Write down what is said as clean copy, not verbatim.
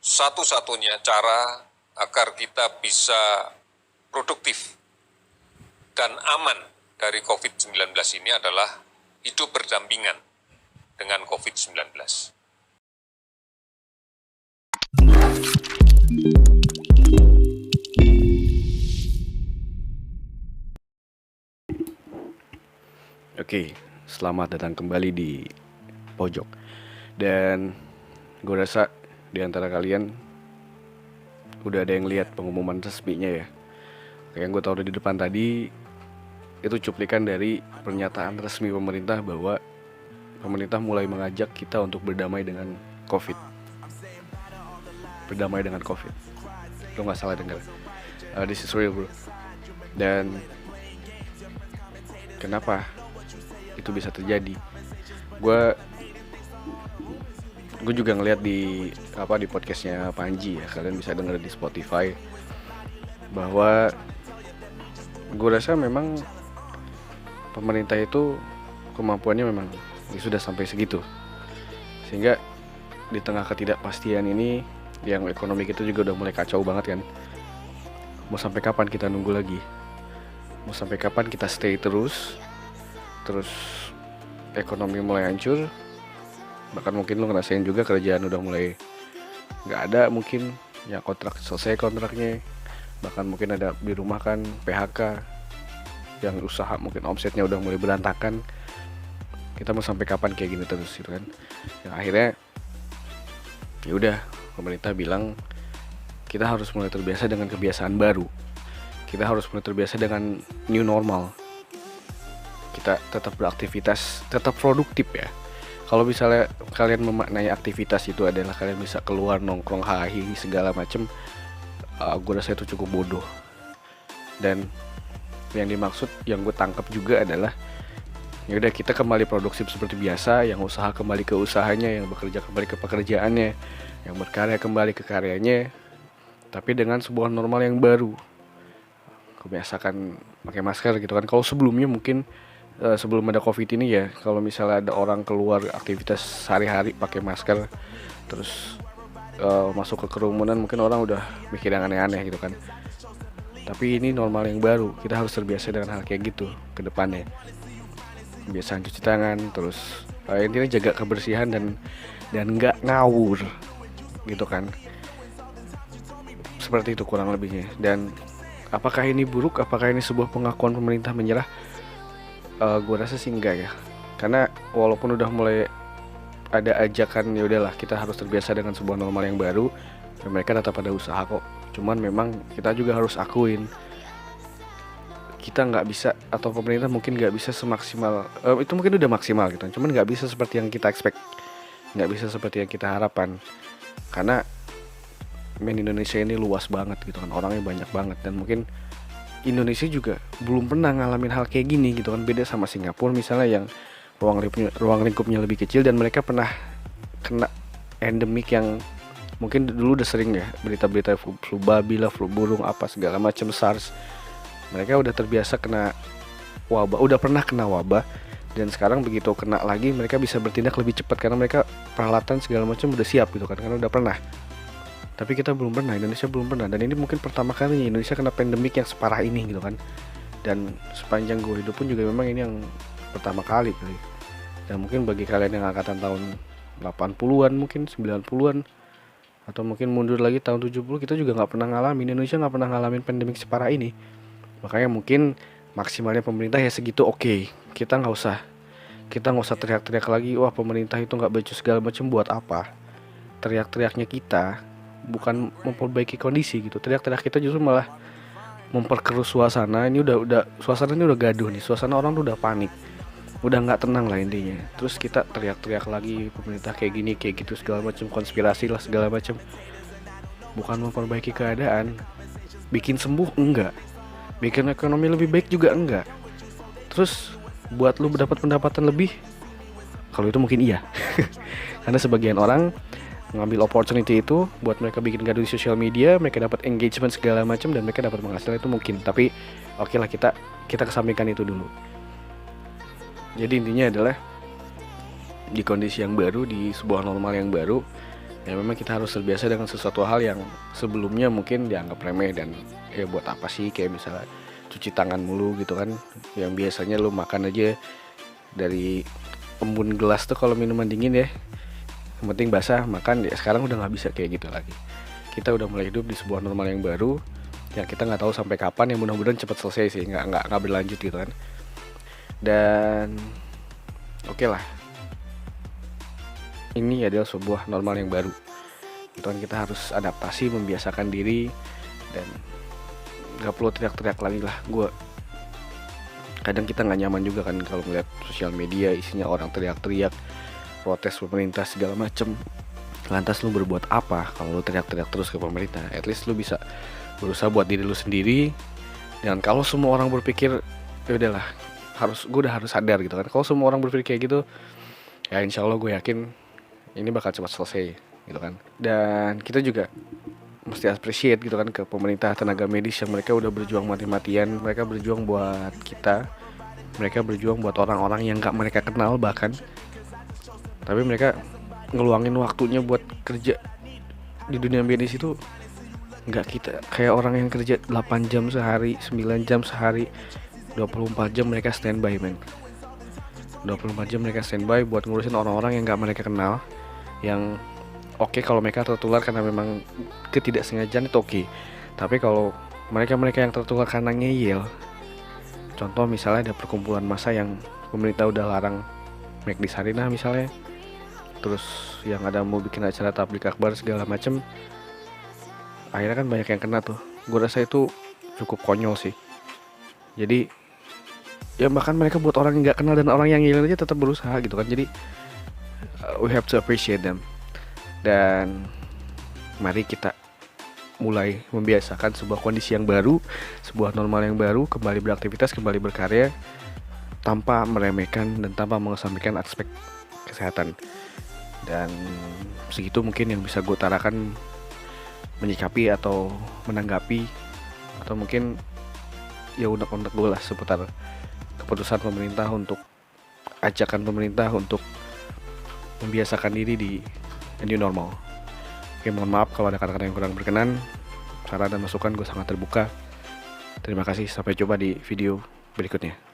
satu-satunya cara agar kita bisa produktif dan aman dari COVID-19 ini adalah hidup berdampingan dengan COVID-19. Oke, selamat datang kembali di Pojok. Dan gue rasa di antara kalian udah ada yang lihat pengumuman resminya ya. Kayak yang gue tahu di depan tadi, itu cuplikan dari pernyataan resmi pemerintah bahwa pemerintah mulai mengajak kita untuk berdamai dengan COVID. Berdamai dengan COVID. Lo gak salah dengar. This is real, bro. Dan kenapa itu bisa terjadi? Gue juga ngeliat di podcastnya Panji ya, kalian bisa denger di Spotify, bahwa gue rasa memang pemerintah itu kemampuannya memang sudah sampai segitu, sehingga di tengah ketidakpastian ini, yang ekonomi kita juga udah mulai kacau banget kan. Mau sampai kapan kita nunggu lagi? Mau sampai kapan kita stay terus ekonomi mulai hancur? Bahkan mungkin lo ngerasain juga kerjaan udah mulai gak ada, mungkin ya kontrak selesai kontraknya, bahkan mungkin ada di rumah kan PHK, yang usaha mungkin omsetnya udah mulai berantakan. Kita mau sampai kapan kayak gini terus gitu kan? Yang akhirnya ya udah, pemerintah bilang kita harus mulai terbiasa dengan kebiasaan baru. Kita harus mulai terbiasa dengan new normal. Kita tetap beraktivitas, tetap produktif ya. Kalau misalnya kalian memaknai aktivitas itu adalah kalian bisa keluar nongkrong hahi segala macem, gue rasa itu cukup bodoh. Dan yang dimaksud, yang gue tangkap juga adalah ya udah, kita kembali produktif seperti biasa, yang usaha kembali ke usahanya, yang bekerja kembali ke pekerjaannya, yang berkarya kembali ke karyanya, tapi dengan sebuah normal yang baru. Kebiasakan pakai masker gitu kan. Kalau sebelumnya mungkin sebelum ada COVID ini ya, kalau misalnya ada orang keluar aktivitas sehari-hari pakai masker, terus masuk ke kerumunan, mungkin orang udah mikir yang aneh-aneh gitu kan. Tapi ini normal yang baru, kita harus terbiasa dengan hal kayak gitu ke depannya. Kebiasaan cuci tangan, terus intinya jaga kebersihan dan nggak ngawur gitu kan. Seperti itu kurang lebihnya. Dan apakah ini buruk? Apakah ini sebuah pengakuan pemerintah menyerah? Gue rasa sih enggak ya, karena walaupun udah mulai ada ajakan ya udahlah kita harus terbiasa dengan sebuah normal yang baru, dan mereka tetap ada usaha kok. Cuman memang kita juga harus akuin, kita nggak bisa, atau pemerintah mungkin nggak bisa semaksimal itu, mungkin udah maksimal gitu, cuman nggak bisa seperti yang kita expect, nggak bisa seperti yang kita harapkan, karena Indonesia ini luas banget gitu kan, orangnya banyak banget, dan mungkin Indonesia juga belum pernah ngalamin hal kayak gini gitu kan. Beda sama Singapura misalnya, yang ruang lingkupnya lebih kecil, dan mereka pernah kena endemik yang mungkin dulu udah sering ya, berita-berita flu babi lah, flu burung apa segala macam, SARS. Mereka udah terbiasa kena wabah, udah pernah kena wabah, dan sekarang begitu kena lagi mereka bisa bertindak lebih cepat karena mereka peralatan segala macam udah siap gitu kan, karena udah pernah. Tapi kita belum pernah, Indonesia belum pernah, dan ini mungkin pertama kalinya Indonesia kena pandemik yang separah ini gitu kan. Dan sepanjang gue hidup pun juga memang ini yang pertama kali. Dan mungkin bagi kalian yang angkatan tahun 80-an, mungkin 90-an, atau mungkin mundur lagi tahun 70, kita juga gak pernah ngalamin, Indonesia gak pernah ngalamin pandemik separah ini. Makanya mungkin maksimalnya pemerintah ya segitu, oke. Kita gak usah teriak-teriak lagi, wah pemerintah itu gak becus segala macam, buat apa. Teriak-teriaknya kita bukan memperbaiki kondisi gitu, teriak-teriak kita justru malah memperkeruh suasana. Ini udah suasana ini udah gaduh nih, suasana orang tuh udah panik, udah nggak tenang lah intinya. Terus kita teriak-teriak lagi pemerintah kayak gini kayak gitu segala macam, konspirasi lah segala macam. Bukan memperbaiki keadaan, bikin sembuh enggak, bikin ekonomi lebih baik juga enggak. Terus buat lu dapat pendapatan lebih, kalau itu mungkin iya. Karena sebagian orang ngambil opportunity itu buat mereka bikin gaduh di sosial media, mereka dapat engagement segala macam, dan mereka dapat penghasilan, itu mungkin. Tapi oke lah, kita kesampingkan itu dulu. Jadi intinya adalah di kondisi yang baru, di sebuah normal yang baru, Ya memang kita harus terbiasa dengan sesuatu hal yang sebelumnya mungkin dianggap remeh dan ya buat apa sih, kayak misalnya cuci tangan mulu gitu kan, yang biasanya lu makan aja dari embun gelas tuh kalau minuman dingin ya, yang penting basah makan, ya sekarang udah nggak bisa kayak gitu lagi. Kita udah mulai hidup di sebuah normal yang baru yang kita nggak tahu sampai kapan, yang mudah-mudahan cepat selesai sih, nggak berlanjut gitu kan. Dan oke lah, ini adalah sebuah normal yang baru gitu kan, kita harus adaptasi, membiasakan diri, dan nggak perlu teriak-teriak lagi lah. Kadang kita nggak nyaman juga kan kalau melihat sosial media isinya orang teriak-teriak, protes pemerintah segala macem. Lantas lu berbuat apa kalau lu teriak-teriak terus ke pemerintah? At least lu bisa berusaha buat diri lu sendiri. Dan kalau semua orang berpikir, ya udahlah, gue udah harus sadar gitu kan. Kalau semua orang berpikir kayak gitu, ya insya Allah gue yakin ini bakal cepat selesai gitu kan. Dan kita juga mesti appreciate gitu kan ke pemerintah, tenaga medis yang mereka udah berjuang mati-matian. Mereka berjuang buat kita, mereka berjuang buat orang-orang yang gak mereka kenal bahkan, tapi mereka ngeluangin waktunya buat kerja di dunia medis itu. Nggak kita kayak orang yang kerja 8 jam sehari, 9 jam sehari, 24 jam mereka standby men. 24 jam mereka standby buat ngurusin orang-orang yang gak mereka kenal. Yang oke, kalau mereka tertular karena memang ketidaksengajaan itu oke. Tapi kalau mereka yang tertular karena ngeyel, contoh misalnya ada perkumpulan massa yang pemerintah udah larang naik di Sarinah misalnya, terus yang ada mau bikin acara tablik akbar segala macem, akhirnya kan banyak yang kena tuh. Gue rasa itu cukup konyol sih. Jadi ya bahkan mereka buat orang yang gak kenal dan orang yang ngeyel aja tetap berusaha gitu kan. Jadi we have to appreciate them. Dan mari kita mulai membiasakan sebuah kondisi yang baru, sebuah normal yang baru, kembali beraktivitas, kembali berkarya, tanpa meremehkan dan tanpa mengesampingkan aspek kesehatan. Dan segitu mungkin yang bisa gue utarakan, menyikapi atau menanggapi, atau mungkin ya unek-unek gue lah seputar keputusan pemerintah untuk, ajakan pemerintah untuk membiasakan diri di new normal. Oke, mohon maaf kalau ada kata-kata yang kurang berkenan. Saran dan masukan gue sangat terbuka. Terima kasih, sampai jumpa di video berikutnya.